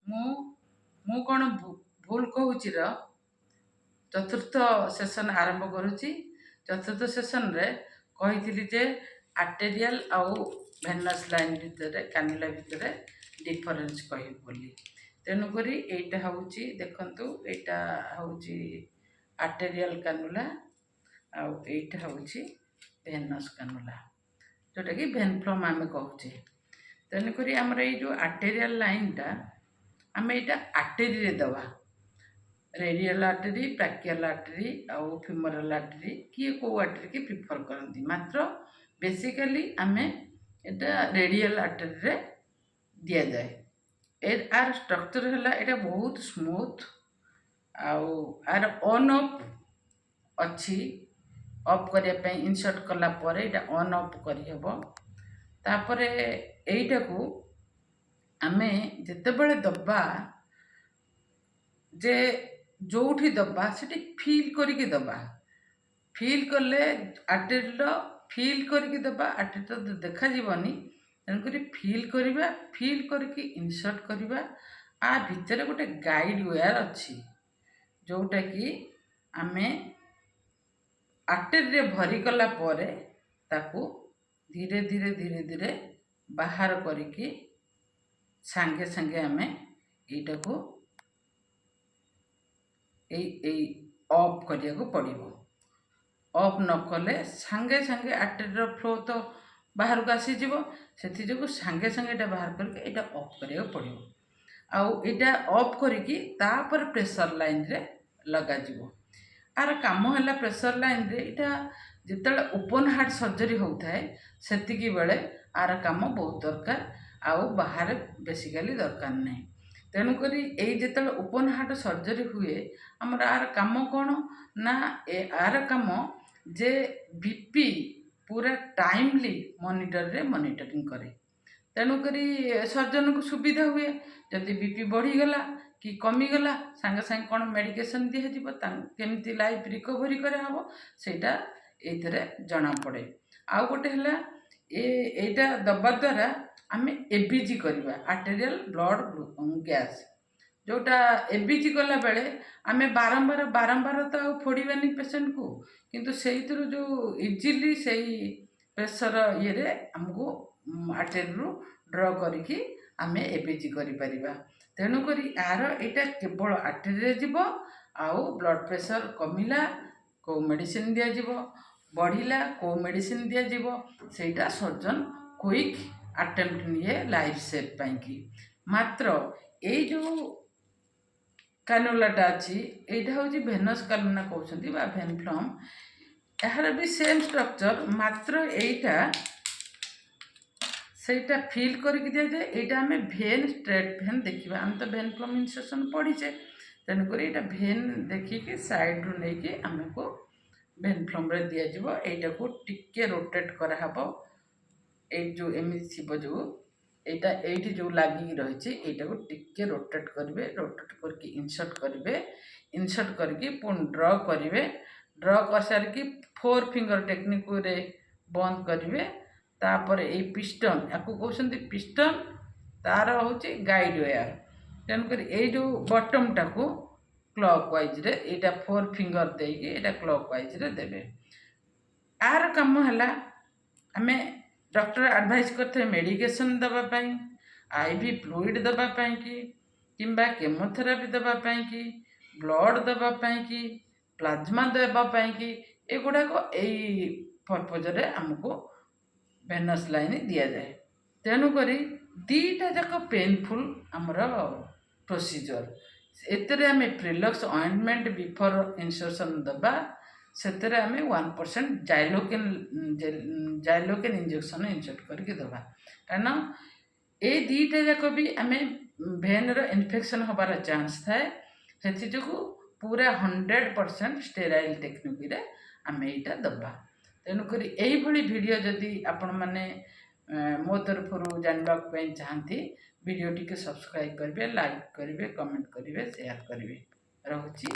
ମୁଁ ମୁଁ କ'ଣ ଭୁଲ କହୁଛି ଚତୁର୍ଥ ସେସନ୍ ଆରମ୍ଭ କରୁଛି। ଚତୁର୍ଥ ସେସନ୍ରେ କହିଥିଲି ଯେ ଆର୍ଟେରିଆଲ୍ ଆଉ ଭେନସ୍ ଲାଇନ୍ ଭିତରେ କାନୁଲା ଭିତରେ ଡିଫରେନ୍ସ କହିବି ବୋଲି। ତେଣୁକରି ଏଇଟା ହେଉଛି ଦେଖନ୍ତୁ, ଏଇଟା ହେଉଛି ଆର୍ଟେରିଆଲ୍ କାନୁଲା ଆଉ ଏଇଟା ହେଉଛି ଭେନସ୍ କାନୁଲା, ଯେଉଁଟାକି ଭେନଫ୍ଲମ୍ ଆମେ କହୁଛେ। ତେଣୁକରି ଆମର ଏଇ ଯେଉଁ ଆର୍ଟେରିଆଲ୍ ଲାଇନ୍ଟା ଆମେ ଏଇଟା ଆର୍ଟେରୀରେ ଦେବା। ରେଡିଆଲ୍ ଆର୍ଟେରୀ, ବ୍ରାକିଆଲ୍ ଆର୍ଟେରୀ ଆଉ ଫିମୋରାଲ୍ ଆର୍ଟେରୀ, କିଏ କେଉଁ ଆର୍ଟେରୀ କି ପ୍ରିଫର୍ କରନ୍ତି। ମାତ୍ର ବେସିକାଲି ଆମେ ଏଇଟା ରେଡିଆଲ୍ ଆର୍ଟେରୀରେ ଦିଆଯାଏ। ଆର ଷ୍ଟ୍ରକ୍ଚର ହେଲା, ଏଇଟା ବହୁତ ସ୍ମୁଥ୍ ଆଉ ଆର ଅନ୍ ଅଫ୍ ଅଛି। ଅଫ୍ କରିବା ପାଇଁ ଇନସର୍ଟ କଲା ପରେ ଏଇଟା ଅନ୍ ଅଫ୍ କରିହେବ। ତାପରେ ଏଇଟାକୁ ଆମେ ଯେତେବେଳେ ଦେବା, ଯେ ଯେଉଁଠି ଦେବା ସେଠି ଫିଲ୍ କରିକି ଦେବା। ଫିଲ୍ କଲେ ଆର୍ଟେରୀର ଫିଲ୍ କରିକି ଦେବା, ଆର୍ଟେରୀ ତ ଦେଖାଯିବନି। ତେଣୁକରି ଫିଲ୍ କରିବା, ଫିଲ୍ କରିକି ଇନସର୍ଟ କରିବା। ଆ ଭିତରେ ଗୋଟେ ଗାଇଡ଼ ୱେୟାର ଅଛି, ଯେଉଁଟାକି ଆମେ ଆର୍ଟେରୀରେ ଭରିଗଲା ପରେ ତାକୁ ଧୀରେ ଧୀରେ ଧୀରେ ଧୀରେ ବାହାର କରିକି ସାଙ୍ଗେ ସାଙ୍ଗେ ଆମେ ଏଇଟାକୁ ଏଇ ଅଫ୍ କରିବାକୁ ପଡ଼ିବ। ଅଫ୍ ନ କଲେ ସାଙ୍ଗେ ସାଙ୍ଗେ ଆର୍ଟେରୀର ଫ୍ଲୋ ତ ବାହାରକୁ ଆସିଯିବ। ସେଥିଯୋଗୁଁ ସାଙ୍ଗେ ସାଙ୍ଗେ ଏଇଟା ବାହାର କରିକି ଏଇଟା ଅଫ୍ କରିବାକୁ ପଡ଼ିବ। ଆଉ ଏଇଟା ଅଫ୍ କରିକି ତାପରେ ପ୍ରେସର ଲାଇନ୍ରେ ଲଗାଯିବ। ଆର କାମ ହେଲା ପ୍ରେସର ଲାଇନ୍ରେ, ଏଇଟା ଯେତେବେଳେ ଓପନ୍ ହାର୍ଟ ସର୍ଜରୀ ହେଉଥାଏ ସେତିକି ବେଳେ ଆର କାମ ବହୁତ ଦରକାର, ଆଉ ବାହାରେ ବେସିକାଲି ଦରକାର ନାହିଁ। ତେଣୁକରି ଏଇ ଯେତେବେଳେ ଓପନ୍ ହାର୍ଟ ସର୍ଜରୀ ହୁଏ, ଆମର ଆର କାମ କ'ଣ ନା, ଆର କାମ ଯେ ବିପି ପୁରା ଟାଇମଲି ମନିଟରରେ ମନିଟରିଂ କରେ। ତେଣୁକରି ସର୍ଜନକୁ ସୁବିଧା ହୁଏ। ଯଦି ବିପି ବଢ଼ିଗଲା କି କମିଗଲା, ସାଙ୍ଗେ ସାଙ୍ଗେ କ'ଣ ମେଡ଼ିକେସନ୍ ଦିଆଯିବ, କେମିତି ଲାଇଫ୍ ରିକଭରି କରାହେବ, ସେଇଟା ଏଇଥିରେ ଜଣାପଡ଼େ। ଆଉ ଗୋଟେ ହେଲା, ଏଇଟା ଦେବା ଦ୍ୱାରା ଆମେ ଏବିଜି କରିବା, ଆର୍ଟେରିଆଲ୍ ବ୍ଲଡ଼ ଗ୍ୟାସ୍। ଯେଉଁଟା ଏବିଜି କଲାବେଳେ ଆମେ ବାରମ୍ବାର ତ ଆଉ ଫୋଡ଼ିବାନି ପେସେଣ୍ଟକୁ, କିନ୍ତୁ ସେଇଥିରୁ ଯେଉଁ ଇଜିଲି ସେଇ ପ୍ରେସର ଇଏରେ ଆମକୁ ଆର୍ଟେରୀରୁ ଡ୍ର କରିକି ଆମେ ଏବିଜି କରିପାରିବା। ତେଣୁକରି ଆର ଏଇଟା କେବଳ ଆର୍ଟେରୀରେ ଯିବ। ଆଉ ବ୍ଲଡ଼ ପ୍ରେସର କମିଲା କେଉଁ ମେଡ଼ିସିନ୍ ଦିଆଯିବ, ବଢ଼ିଲା କେଉଁ ମେଡ଼ିସିନ୍ ଦିଆଯିବ, ସେଇଟା ସର୍ଜନ କ୍ୱିକ୍ ଆଟେମ୍ପ୍ଟ ନିଏ ଲାଇଫ୍ ସେଭ୍ ପାଇଁକି। ମାତ୍ର ଏଇ ଯେଉଁ କାନୁଲାଟା ଅଛି, ଏଇଟା ହେଉଛି ଭେନସ୍ କାନୁଲା କହୁଛନ୍ତି ବା ଭେନଫ୍ଲମ୍। ଏହାର ବି ସେମ୍ ଷ୍ଟ୍ରକ୍ଚର, ମାତ୍ର ସେଇଟା ଫିଲ୍ କରିକି ଦିଆଯାଏ। ଏଇଟା ଆମେ ଭେନ୍, ଷ୍ଟ୍ରେଟ୍ ଭେନ୍ ଦେଖିବା। ଆମେ ତ ଭେନଫ୍ଲମ୍ ଇନସେକ୍ସନ୍ ପଢ଼ିଛେ, ତେଣୁକରି ଏଇଟା ଭେନ୍ ଦେଖିକି ସାଇଡ଼୍ରୁ ନେଇକି ଆମକୁ ଭେନଫ୍ଲମ୍ରେ ଦିଆଯିବ। ଏଇଟାକୁ ଟିକେ ରୋଟେଟ୍ କରାହେବ। ଏଇ ଯେଉଁ ଏମିତି ଥିବ, ଯେଉଁ ଏଇଟା ଏଇଠି ଯେଉଁ ଲାଗିକି ରହିଛି, ଏଇଟାକୁ ଟିକେ ରୋଟେଟ୍ କରିବେ। ରୋଟେଟ୍ କରିକି ଇନସର୍ଟ କରିବେ। ଇନସର୍ଟ କରିକି ପୁଣି ଡ୍ର କରିବେ। ଡ୍ର କରିସାରିକି 4 ଫିଙ୍ଗର ଟେକ୍ନିକ୍ରେ ବନ୍ଦ କରିବେ। ତାପରେ ଏଇ ପିଷ୍ଟନ୍, ୟାକୁ କହୁଛନ୍ତି ପିଷ୍ଟନ୍, ତାର ହେଉଛି ଗାଇଡ଼ ୱେୟାର। ତେଣୁକରି ଏଇ ଯେଉଁ ବଟମ୍ଟାକୁ କ୍ଲକ୍ ୱାଇଜ୍ରେ, ଏଇଟା 4 ଫିଙ୍ଗର ଦେଇକି ଏଇଟା କ୍ଲକ୍ ୱାଇଜ୍ରେ ଦେବେ। ଆର କାମ ହେଲା, ଆମେ ଡକ୍ଟର ଆଡ଼ଭାଇସ୍ କରିଥିବେ ମେଡ଼ିକେସନ୍ ଦେବା ପାଇଁ, ଆଇଭି ଫ୍ଲୁଇଡ଼ ଦେବା ପାଇଁକି, କିମ୍ବା କେମୋଥେରାପି ଦେବା ପାଇଁକି, ବ୍ଲଡ଼ ଦେବା ପାଇଁକି, ପ୍ଲାଜମା ଦେବା ପାଇଁକି, ଏଗୁଡ଼ାକ ଏଇ ପର୍ପଜରେ ଆମକୁ ଭେନସ୍ ଲାଇନ୍ ଦିଆଯାଏ। ତେଣୁକରି ଦୁଇଟା ଯାକ ପେନଫୁଲ୍ ଆମର ପ୍ରୋସିଜର। ଏଥିରେ ଆମେ ପ୍ରିଲକ୍ସ ଅଏଣ୍ଟମେଣ୍ଟ ବିଫୋର୍ ଇନସର୍ସନ୍ ଦେବା। ସେଥିରେ ଆମେ 1% ଜାଇଲୋକେନ୍ ଇଞ୍ଜେକ୍ସନ୍ ଇନସର୍ଟ କରିକି ଦେବା। କାରଣ ଏଇ ଦୁଇଟା ଯାକ ବି ଆମେ ଭେନ୍ର ଇନଫେକ୍ସନ୍ ହେବାର ଚାନ୍ସ ଥାଏ। ସେଥିଯୋଗୁଁ ପୁରା 100% ଷ୍ଟେରାଇଲ୍ ଟେକ୍ନିକ୍ରେ ଆମେ ଏଇଟା ଦେବା। ତେଣୁକରି ଏଇଭଳି ଭିଡ଼ିଓ ଯଦି ଆପଣମାନେ ମୋ ତରଫରୁ ଜାଣିବା ପାଇଁ ଚାହାନ୍ତି, ଭିଡ଼ିଓଟିକୁ ସବସ୍କ୍ରାଇବ୍ କରିବେ, ଲାଇକ୍ କରିବେ, କମେଣ୍ଟ କରିବେ, ସେୟାର କରିବେ। ରହୁଛି।